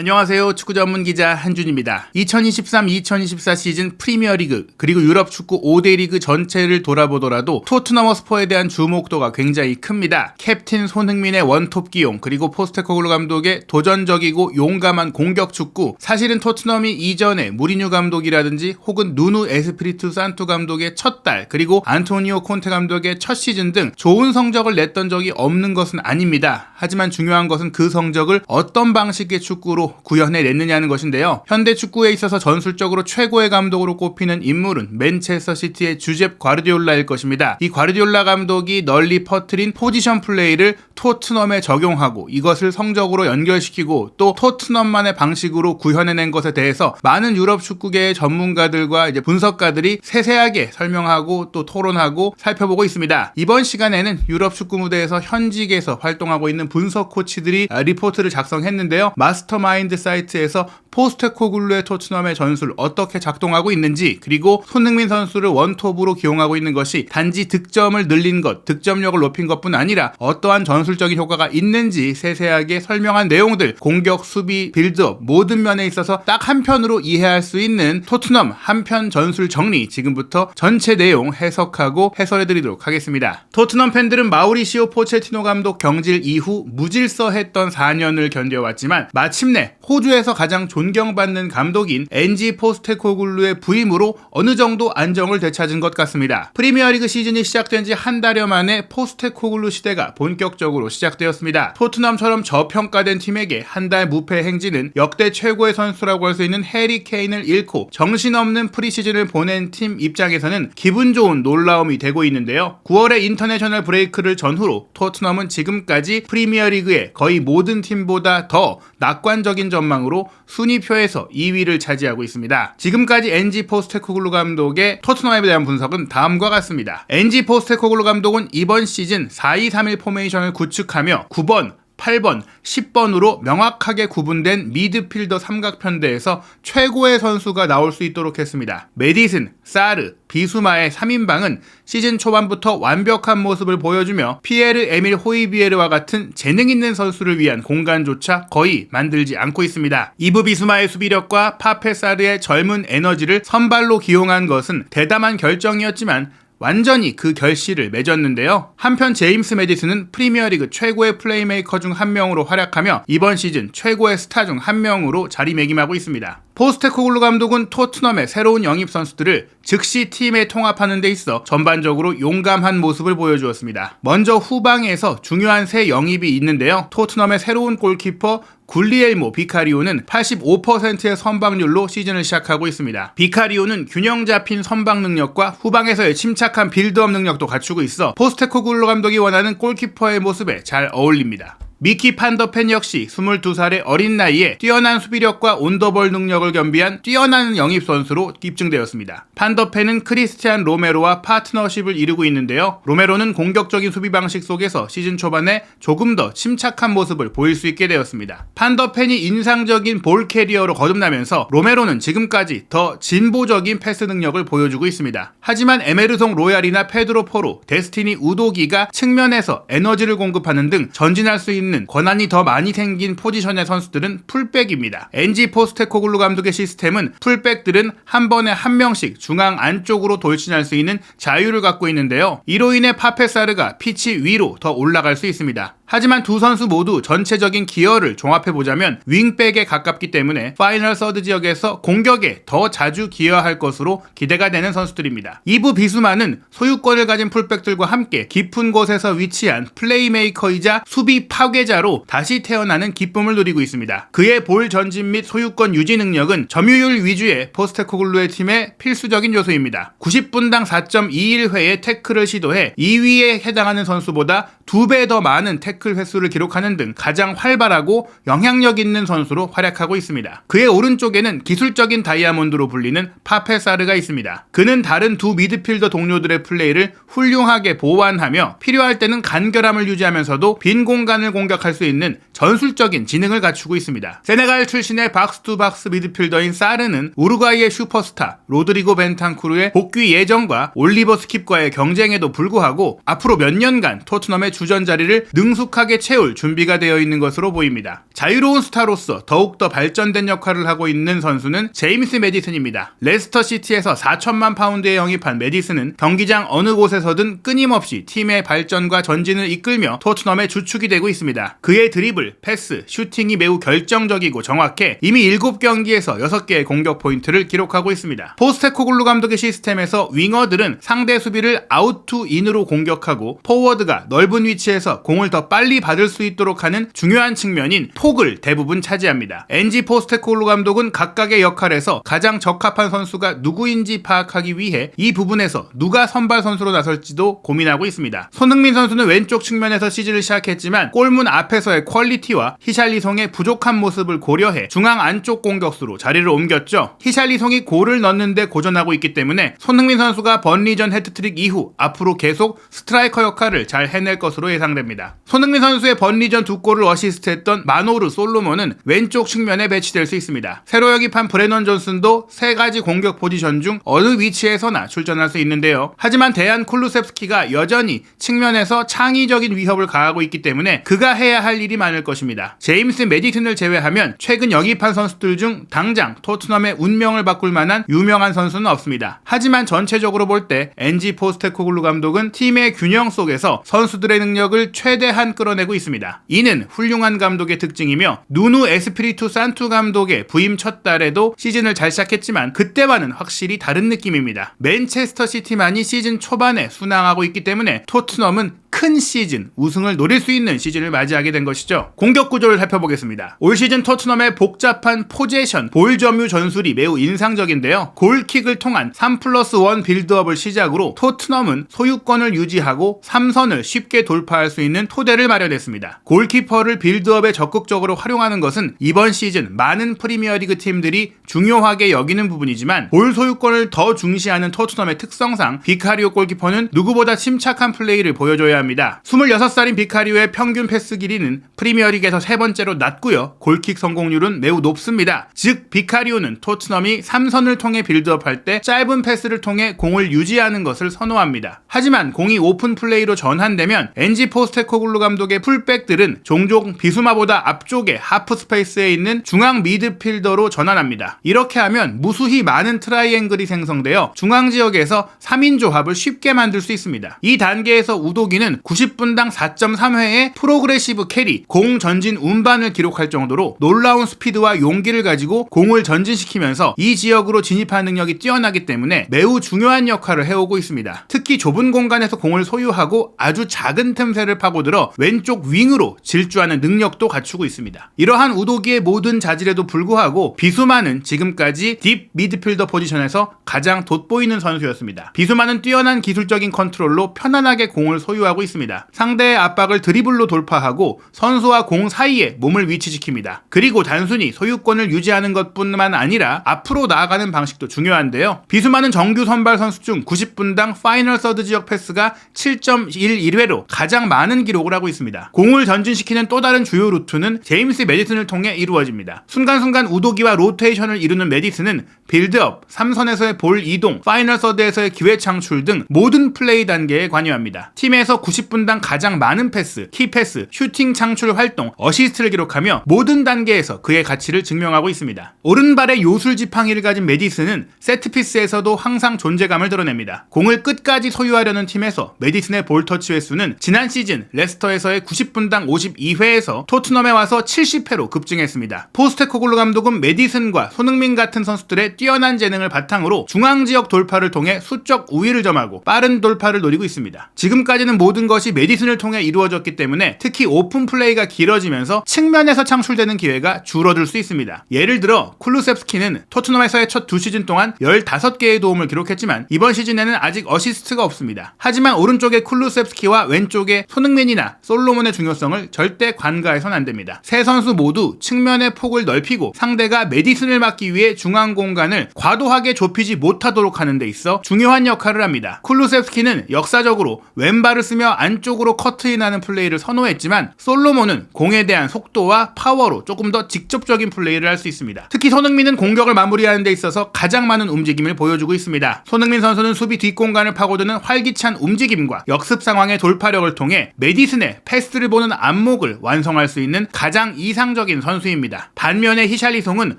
안녕하세요. 축구 전문 기자 한준입니다. 2023-2024 시즌 프리미어리그 그리고 유럽 축구 5대 리그 전체를 돌아보더라도 토트넘 허스퍼에 대한 주목도가 굉장히 큽니다. 캡틴 손흥민의 원톱 기용 그리고 포스테코글루 감독의 도전적이고 용감한 공격 축구, 사실은 토트넘이 이전에 무리뉴 감독이라든지 혹은 누누 에스피리투 산투 감독의 첫 달 그리고 안토니오 콘테 감독의 첫 시즌 등 좋은 성적을 냈던 적이 없는 것은 아닙니다. 하지만 중요한 것은 그 성적을 어떤 방식의 축구로 구현해냈느냐는 것인데요. 현대 축구에 있어서 전술적으로 최고의 감독으로 꼽히는 인물은 맨체스터 시티의 주셉 과르디올라일 것입니다. 이 과르디올라 감독이 널리 퍼뜨린 포지션 플레이를 토트넘에 적용하고 이것을 성적으로 연결시키고 또 토트넘만의 방식으로 구현해낸 것에 대해서 많은 유럽 축구계의 전문가들과 이제 분석가들이 세세하게 설명하고 또 토론하고 살펴보고 있습니다. 이번 시간에는 유럽 축구 무대에서 현직에서 활동하고 있는 분석 코치들이 리포트를 작성했는데요. 마스터마인드 사이트에서 포스테코글루의 토트넘의 전술 어떻게 작동하고 있는지, 그리고 손흥민 선수를 원톱으로 기용하고 있는 것이 단지 득점을 늘린 것, 득점력을 높인 것뿐 아니라 어떠한 전술적인 효과가 있는지 세세하게 설명한 내용들, 공격, 수비, 빌드업 모든 면에 있어서 딱 한 편으로 이해할 수 있는 토트넘 한편 전술 정리, 지금부터 전체 내용 해석하고 해설해드리도록 하겠습니다. 토트넘 팬들은 마우리시오 포체티노 감독 경질 이후 무질서했던 4년을 견뎌왔지만 마침내 호주에서 가장 존경받는 감독인 엔지 포스테코글루의 부임으로 어느 정도 안정을 되찾은 것 같습니다. 프리미어리그 시즌이 시작된 지 한 달여 만에 포스테코글루 시대가 본격적으로 시작되었습니다. 토트넘처럼 저평가된 팀에게 한 달 무패 행진은 역대 최고의 선수라고 할 수 있는 해리 케인을 잃고 정신없는 프리시즌을 보낸 팀 입장에서는 기분 좋은 놀라움이 되고 있는데요. 9월에 인터내셔널 브레이크를 전후로 토트넘은 지금까지 프리미어리그의 거의 모든 팀보다 더 낙관적인 전망으로 순위표에서 2위를 차지하고 있습니다. 지금까지 엔지 포스테코글루 감독의 토트넘에 대한 분석은 다음과 같습니다. 엔지 포스테코글루 감독은 이번 시즌 4-2-3-1 포메이션을 구축하며 9번, 8번, 10번으로 명확하게 구분된 미드필더 삼각편대에서 최고의 선수가 나올 수 있도록 했습니다. 메디슨, 사르, 비수마의 3인방은 시즌 초반부터 완벽한 모습을 보여주며 피에르 에밀 호이비에르와 같은 재능 있는 선수를 위한 공간조차 거의 만들지 않고 있습니다. 이브 비수마의 수비력과 파페 사르의 젊은 에너지를 선발로 기용한 것은 대담한 결정이었지만 완전히 그 결실을 맺었는데요. 한편 제임스 메디슨은 프리미어리그 최고의 플레이메이커 중 한 명으로 활약하며 이번 시즌 최고의 스타 중 한 명으로 자리매김하고 있습니다. 포스테코글루 감독은 토트넘의 새로운 영입 선수들을 즉시 팀에 통합하는 데 있어 전반적으로 용감한 모습을 보여주었습니다. 먼저 후방에서 중요한 새 영입이 있는데요. 토트넘의 새로운 골키퍼 굴리엘모 비카리오는 85%의 선방률로 시즌을 시작하고 있습니다. 비카리오는 균형 잡힌 선방 능력과 후방에서의 침착한 빌드업 능력도 갖추고 있어 포스테코글루 감독이 원하는 골키퍼의 모습에 잘 어울립니다. 미키 판더펜 역시 22살의 어린 나이에 뛰어난 수비력과 온더볼 능력을 겸비한 뛰어난 영입 선수로 입증되었습니다. 판더펜은 크리스티안 로메로와 파트너십을 이루고 있는데요. 로메로는 공격적인 수비 방식 속에서 시즌 초반에 조금 더 침착한 모습을 보일 수 있게 되었습니다. 판더펜이 인상적인 볼 캐리어로 거듭나면서 로메로는 지금까지 더 진보적인 패스 능력을 보여주고 있습니다. 하지만 에메르송 로얄이나 페드로 포로, 데스티니 우도기가 측면에서 에너지를 공급하는 등 전진할 수 있는 권한이 더 많이 생긴 포지션의 선수들은 풀백입니다. 엔지 포스테코글루 감독의 시스템은 풀백들은 한 번에 한 명씩 중앙 안쪽으로 돌진할 수 있는 자유를 갖고 있는데요. 이로 인해 파페사르가 피치 위로 더 올라갈 수 있습니다. 하지만 두 선수 모두 전체적인 기여를 종합해보자면 윙백에 가깝기 때문에 파이널 서드 지역에서 공격에 더 자주 기여할 것으로 기대가 되는 선수들입니다. 이브 비수마는 소유권을 가진 풀백들과 함께 깊은 곳에서 위치한 플레이메이커이자 수비 파괴자로 다시 태어나는 기쁨을 누리고 있습니다. 그의 볼 전진 및 소유권 유지 능력은 점유율 위주의 포스테코글루의 팀의 필수적인 요소입니다. 90분당 4.21회의 태클을 시도해 2위에 해당하는 선수보다 2배 더 많은 태클 횟수를 기록하는 등 가장 활발하고 영향력 있는 선수로 활약하고 있습니다. 그의 오른쪽에는 기술적인 다이아몬드로 불리는 파페사르가 있습니다. 그는 다른 두 미드필더 동료들의 플레이를 훌륭하게 보완하며 필요할 때는 간결함을 유지하면서도 빈 공간을 공격할 수 있는 전술적인 지능을 갖추고 있습니다. 세네갈 출신의 박스2박스 미드필더인 사르는 우루과이의 슈퍼스타 로드리고 벤탄쿠르의 복귀 예정과 올리버 스킵과의 경쟁에도 불구하고 앞으로 몇 년간 토트넘의 주전 자리를 능숙하게 채울 준비가 되어 있는 것으로 보입니다. 자유로운 스타로서 더욱더 발전된 역할을 하고 있는 선수는 제임스 메디슨입니다. 레스터 시티에서 4천만 파운드에 영입한 메디슨은 경기장 어느 곳에서든 끊임없이 팀의 발전과 전진을 이끌며 토트넘의 주축이 되고 있습니다. 그의 드리블, 패스, 슈팅이 매우 결정적이고 정확해 이미 7경기에서 6개의 공격 포인트를 기록하고 있습니다. 포스테코글루 감독의 시스템에서 윙어들은 상대 수비를 아웃 투 인으로 공격하고 포워드가 넓은 위치에서 공을 더 빨리 받을 수 있도록 하는 중요한 측면인 폭을 대부분 차지합니다. 엔지 포스테코글루 감독은 각각의 역할에서 가장 적합한 선수가 누구인지 파악하기 위해 이 부분에서 누가 선발 선수로 나설지도 고민하고 있습니다. 손흥민 선수는 왼쪽 측면에서 시즌을 시작했지만 골문 앞에서의 퀄리티와 히샬리송의 부족한 모습을 고려해 중앙 안쪽 공격수로 자리를 옮겼죠. 히샬리송이 골을 넣는데 고전하고 있기 때문에 손흥민 선수가 번리전 해트트릭 이후 앞으로 계속 스트라이커 역할을 잘 해낼 것으로 예상됩니다. 손흥민 선수의 번리전 2골을 어시스트했던 마노르 솔로몬은 왼쪽 측면에 배치될 수 있습니다. 새로 영입한 브레넌 존슨도 3가지 공격 포지션 중 어느 위치에서나 출전할 수 있는데요. 하지만 데안 쿨루셉스키가 여전히 측면에서 창의적인 위협을 가하고 있기 때문에 그가 해야 할 일이 많을 것입니다. 제임스 메디슨을 제외하면 최근 영입한 선수들 중 당장 토트넘의 운명을 바꿀 만한 유명한 선수는 없습니다. 하지만 전체적으로 볼 때 엔지 포스테코글루 감독은 팀의 균형 속에서 선수들의 능력을 최대한 끌어내고 있습니다. 이는 훌륭한 감독의 특징이며 누누 에스피리투 산투 감독의 부임 첫 달에도 시즌을 잘 시작했지만 그때와는 확실히 다른 느낌입니다. 맨체스터 시티만이 시즌 초반에 순항하고 있기 때문에 토트넘은 큰 시즌, 우승을 노릴 수 있는 시즌을 맞이하게 된 것이죠. 공격 구조를 살펴보겠습니다. 올 시즌 토트넘의 복잡한 포제션, 볼 점유 전술이 매우 인상적인데요. 골킥을 통한 3+1 빌드업을 시작으로 토트넘은 소유권을 유지하고 3선을 쉽게 돌파할 수 있는 토대를 마련했습니다. 골키퍼를 빌드업에 적극적으로 활용하는 것은 이번 시즌 많은 프리미어리그 팀들이 중요하게 여기는 부분이지만 볼 소유권을 더 중시하는 토트넘의 특성상 비카리오 골키퍼는 누구보다 침착한 플레이를 보여줘야 합니다. 26살인 비카리오의 평균 패스 길이는 프리미어리그에서 3번째로 낮고요. 골킥 성공률은 매우 높습니다. 즉 비카리오는 토트넘이 3선을 통해 빌드업할 때 짧은 패스를 통해 공을 유지하는 것을 선호합니다. 하지만 공이 오픈 플레이로 전환되면 엔지 포스테코글루 감독의 풀백들은 종종 비수마보다 앞쪽에 하프 스페이스에 있는 중앙 미드필더로 전환합니다. 이렇게 하면 무수히 많은 트라이앵글이 생성되어 중앙 지역에서 3인 조합을 쉽게 만들 수 있습니다. 이 단계에서 우도기는 90분당 4.3회의 프로그레시브 캐리, 공 전진 운반을 기록할 정도로 놀라운 스피드와 용기를 가지고 공을 전진시키면서 이 지역으로 진입하는 능력이 뛰어나기 때문에 매우 중요한 역할을 해오고 있습니다. 특히 좁은 공간에서 공을 소유하고 아주 작은 틈새를 파고들어 왼쪽 윙으로 질주하는 능력도 갖추고 있습니다. 이러한 우도기의 모든 자질에도 불구하고 비수마는 지금까지 딥 미드필더 포지션에서 가장 돋보이는 선수였습니다. 비수마는 뛰어난 기술적인 컨트롤로 편안하게 공을 소유하고 있습니다. 상대의 압박을 드리블로 돌파하고 선수와 공 사이에 몸을 위치시킵니다. 그리고 단순히 소유권을 유지하는 것뿐만 아니라 앞으로 나아가는 방식도 중요한데요. 비수마는 정규 선발 선수 중 90분당 파이널 서드 지역 패스가 7.11회로 가장 많은 기록을 하고 있습니다. 공을 전진시키는 또 다른 주요 루트는 제임스 메디슨을 통해 이루어집니다. 순간순간 우도기와 로테이션을 이루는 메디슨은 빌드업, 3선에서의 볼 이동, 파이널 서드에서의 기회 창출 등 모든 플레이 단계에 관여합니다. 팀에서 90분당 가장 많은 패스, 키패스, 슈팅 창출 활동, 어시스트를 기록하며 모든 단계에서 그의 가치를 증명하고 있습니다. 오른발에 요술 지팡이를 가진 메디슨은 세트피스에서도 항상 존재감을 드러냅니다. 공을 끝까지 소유하려는 팀에서 메디슨의 볼터치 횟수는 지난 시즌 레스터에서의 90분당 52회에서 토트넘에 와서 70회로 급증했습니다. 포스테코글루 감독은 메디슨과 손흥민 같은 선수들의 뛰어난 재능을 바탕으로 중앙지역 돌파를 통해 수적 우위를 점하고 빠른 돌파를 노리고 있습니다. 지금까지는 모든 것이 메디슨을 통해 이루어졌기 때문에 특히 오픈 플레이가 길어지면서 측면에서 창출되는 기회가 줄어들 수 있습니다. 예를 들어 쿨루셉스키는 토트넘에서의 첫 2시즌 동안 15개의 도움을 기록했지만 이번 시즌에는 아직 어시스트가 없습니다. 하지만 오른쪽에 쿨루셉스키와 왼쪽에 손흥민이나 솔로몬의 중요성을 절대 관가해선 안됩니다. 세 선수 모두 측면의 폭을 넓히고 상대가 메디슨을 막기 위해 중앙 공간을 과도하게 좁히지 못하도록 하는 데 있어 중요한 역할을 합니다. 쿨루셉스키는 역사적으로 왼발을 쓰며 하며 안쪽으로 커트인하는 플레이를 선호했지만 솔로몬은 공에 대한 속도와 파워로 조금 더 직접적인 플레이를 할 수 있습니다. 특히 손흥민은 공격을 마무리하는 데 있어서 가장 많은 움직임을 보여주고 있습니다. 손흥민 선수는 수비 뒷공간을 파고드는 활기찬 움직임과 역습 상황의 돌파력을 통해 메디슨의 패스를 보는 안목을 완성할 수 있는 가장 이상적인 선수입니다. 반면에 히샬리송은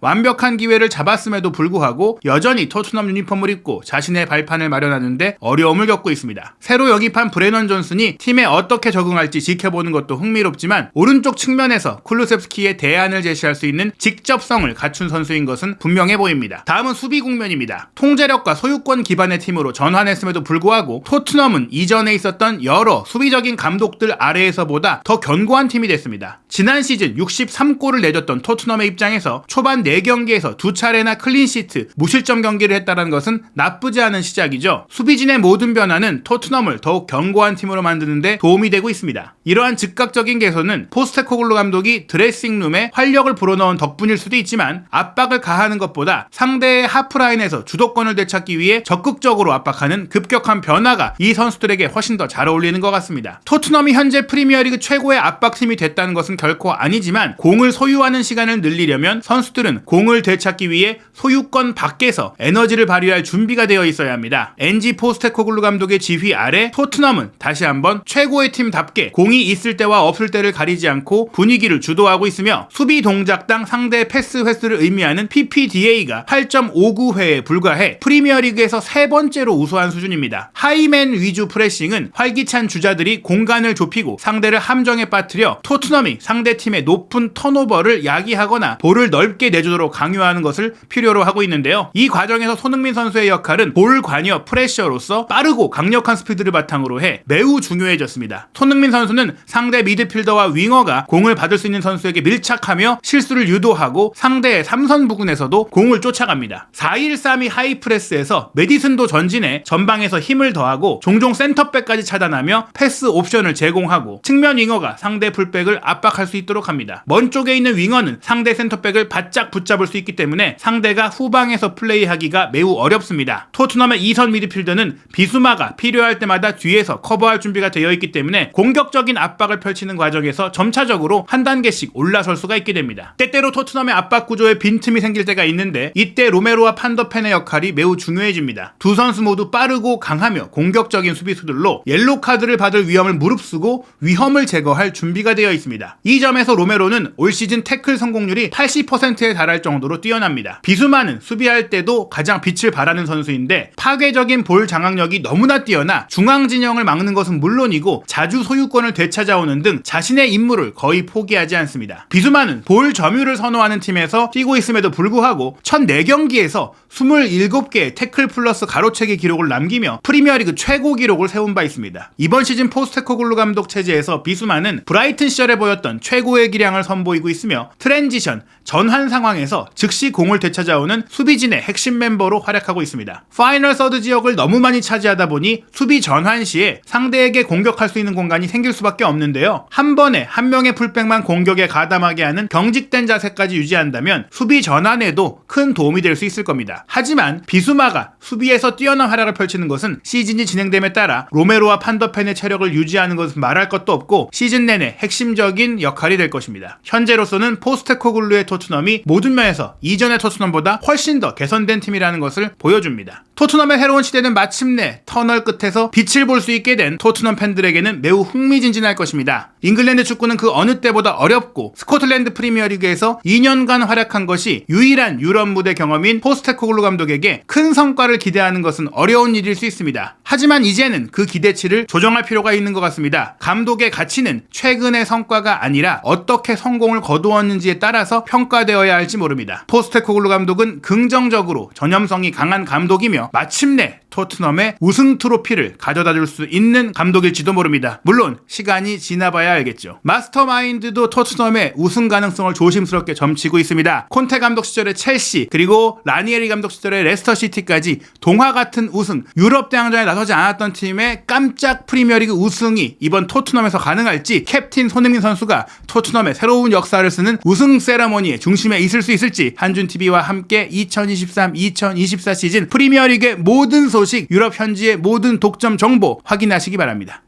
완벽한 기회를 잡았음에도 불구하고 여전히 토트넘 유니폼을 입고 자신의 발판을 마련하는데 어려움을 겪고 있습니다. 새로 영입한 브레넌 존슨이 팀에 어떻게 적응할지 지켜보는 것도 흥미롭지만 오른쪽 측면에서 쿨루셉스키의 대안을 제시할 수 있는 직접성을 갖춘 선수인 것은 분명해 보입니다. 다음은 수비 국면입니다. 통제력과 소유권 기반의 팀으로 전환했음에도 불구하고 토트넘은 이전에 있었던 여러 수비적인 감독들 아래에서보다 더 견고한 팀이 됐습니다. 지난 시즌 63골을 내줬던 토트넘의 입장에서 초반 4경기에서 2차례나 클린시트, 무실점 경기를 했다는 것은 나쁘지 않은 시작이죠. 수비진의 모든 변화는 토트넘을 더욱 견고한 팀으로 만드는데 도움이 되고 있습니다. 이러한 즉각적인 개선은 포스테코글루 감독이 드레싱룸에 활력을 불어넣은 덕분일 수도 있지만 압박을 가하는 것보다 상대의 하프라인에서 주도권을 되찾기 위해 적극적으로 압박하는 급격한 변화가 이 선수들에게 훨씬 더 잘 어울리는 것 같습니다. 토트넘이 현재 프리미어리그 최고의 압박팀이 됐다는 것은 결코 아니지만 공을 소유하는 시간을 늘리려면 선수들은 공을 되찾기 위해 소유권 밖에서 에너지를 발휘할 준비가 되어 있어야 합니다. 엔지 포스테코글루 감독의 지휘 아래 토트넘은 다시 한번 최고의 팀답게 공이 있을 때와 없을 때를 가리지 않고 분위기를 주도하고 있으며 수비 동작당 상대 패스 횟수를 의미하는 PPDA가 8.59회에 불과해 프리미어리그에서 세 번째로 우수한 수준입니다. 하이맨 위주 프레싱은 활기찬 주자들이 공간을 좁히고 상대를 함정에 빠뜨려 토트넘이 상대팀의 높은 턴오버를 야기하거나 볼을 넓게 내주도록 강요하는 것을 필요로 하고 있는데요. 이 과정에서 손흥민 선수의 역할은 볼 관여 프레셔로서 빠르고 강력한 스피드를 바탕으로 해 매우 중요해졌습니다. 손흥민 선수는 상대 미드필더와 윙어가 공을 받을 수 있는 선수에게 밀착하며 실수를 유도하고 상대의 3선 부근에서도 공을 쫓아갑니다. 4-1-3이 하이프레스에서 메디슨도 전진해 전방에서 힘을 더하고 종종 센터백까지 차단하며 패스 옵션을 제공하고 측면 윙어가 상대 풀백을 압박할 수 있도록 합니다. 먼 쪽에 있는 윙어는 상대 센터백을 바짝 붙잡을 수 있기 때문에 상대가 후방에서 플레이하기가 매우 어렵습니다. 토트넘의 2선 미드필더는 비수마가 필요할 때마다 뒤에서 커버할 준비가 되어 있기 때문에 공격적인 압박을 펼치는 과정에서 점차적으로 한 단계씩 올라설 수가 있게 됩니다. 때때로 토트넘의 압박 구조에 빈틈이 생길 때가 있는데 이때 로메로와 판더펜의 역할이 매우 중요해집니다. 두 선수 모두 빠르고 강하며 공격적인 수비수들로 옐로 카드를 받을 위험을 무릅쓰고 위험을 제거할 준비가 되어 있습니다. 이 점에서 로메로는 올 시즌 태클 성공률이 80%에 달할 정도로 뛰어납니다. 비수마는 수비할 때도 가장 빛을 발하는 선수인데 파괴적인 볼 장악력이 너무나 뛰어나 중앙 진영을 막는 것은 물론이고 자주 소유권을 되찾아오는 등 자신의 임무를 거의 포기하지 않습니다. 비수마는 볼 점유를 선호하는 팀에서 뛰고 있음에도 불구하고 첫 4경기에서 27개의 태클 플러스 가로채기 기록을 남기며 프리미어리그 최고 기록을 세운 바 있습니다. 이번 시즌 포스테코글루 감독 체제에서 비수마는 브라이튼 시절에 보였던 최고의 기량을 선보이고 있으며 트랜지션, 전환 상황에서 즉시 공을 되찾아오는 수비진의 핵심 멤버로 활약하고 있습니다. 파이널 서드 지역을 너무 많이 차지하다 보니 수비 전환 시에 상대에게 공격할 수 있는 공간이 생길 수밖에 없는데요. 한 번에 한 명의 풀백만 공격에 가담하게 하는 경직된 자세까지 유지한다면 수비 전환에도 큰 도움이 될 수 있을 겁니다. 하지만 비수마가 수비에서 뛰어난 활약을 펼치는 것은 시즌이 진행됨에 따라 로메로와 판더펜의 체력을 유지하는 것은 말할 것도 없고 시즌 내내 핵심적인 역할이 될 것입니다. 현재로서는 포스테코글루의 토트넘이 모든 면에서 이전의 토트넘보다 훨씬 더 개선된 팀이라는 것을 보여줍니다. 토트넘의 새로운 시대는 마침내 터널 끝에서 빛을 볼 수 있게 된 토트넘 팬들에게는 매우 흥미진진할 것입니다. 잉글랜드 축구는 그 어느 때보다 어렵고 스코틀랜드 프리미어리그에서 2년간 활약한 것이 유일한 유럽 무대 경험인 포스테코글루 감독에게 큰 성과를 기대하는 것은 어려운 일일 수 있습니다. 하지만 이제는 그 기대치를 조정할 필요가 있는 것 같습니다. 감독의 가치는 최근의 성과가 아니라 어떻게 성공을 거두었는지에 따라서 평가되어야 할지 모릅니다. 포스테코글루 감독은 긍정적으로 전염성이 강한 감독이며 마침내 토트넘의 우승 트로피를 가져다 줄 수 있는 감독일지도 모릅니다. 물론 시간이 지나봐야 알겠죠. 마스터마인드도 토트넘의 우승 가능성을 조심스럽게 점치고 있습니다. 콘테 감독 시절의 첼시 그리고 라니에리 감독 시절의 레스터시티까지 동화 같은 우승, 유럽 대항전에 나서지 않았던 팀의 깜짝 프리미어리그 우승이 이번 토트넘에서 가능할지 캡틴 손흥민 선수가 토트넘의 새로운 역사를 쓰는 우승 세레머니의 중심에 있을 수 있을지 한준TV와 함께 2023-2024 시즌 프리미어리그의 모든 소식, 유럽 현지의 모든 독점 정보 확인하시기 바랍니다.